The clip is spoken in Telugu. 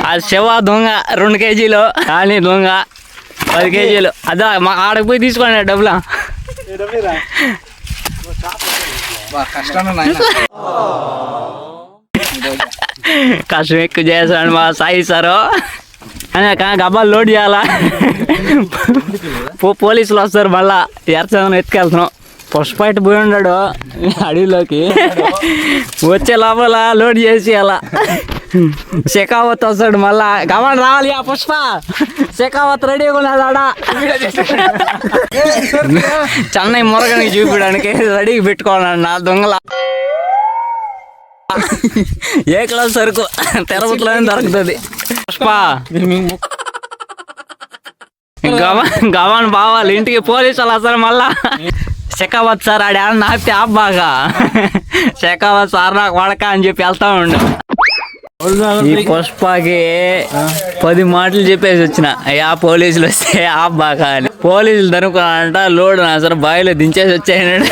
ఆ శివ దొంగ 2 కేజీలు, కానీ దొంగ 10 కేజీలు. అదా మా ఆడకు పోయి తీసుకోండి డబ్బులా. కష్టం ఎక్కువ చేశాడు మా సాయి సారు. గబ్బాలు లోడ్ చేయాలా, పోలీసులు వస్తారు. మళ్ళా ఎర్చదనం ఎత్తుకెళ్తున్నాం. పుష్పైట్ పోయి ఉన్నాడు అడవిలోకి, వచ్చే లోపల లోడ్ చేసి అలా శెకావత్ వస్తాడు. మళ్ళా గమని రావాలి. ఆ పుష్ప శెకావత్ రెడీగా ఉన్నాడా చెన్నై మురగనికి చూపించడానికి రెడీకి పెట్టుకోవాలన్నాడు. నా దొంగల ఏ క్లాస్ సరుకు తిరుపతిలోనే దొరుకుతుంది. పుష్ప గవాన్ బావాలి ఇంటికి. పోలీసులు వస్తారు మళ్ళా. శెకావత్ సార్ ఆడ నాపితే బాగా శెకావత్ సార్ నాకు వడక అని చెప్పి వెళ్తా ఉండు. ఈ పుష్పకి 10 మాటలు చెప్పేసి వచ్చిన. పోలీసులు వస్తే బాగా అని. పోలీసులు దనుకున్నాడంట. లోడ్ అసలు బావిలో దించేసి వచ్చాయన్నాడు.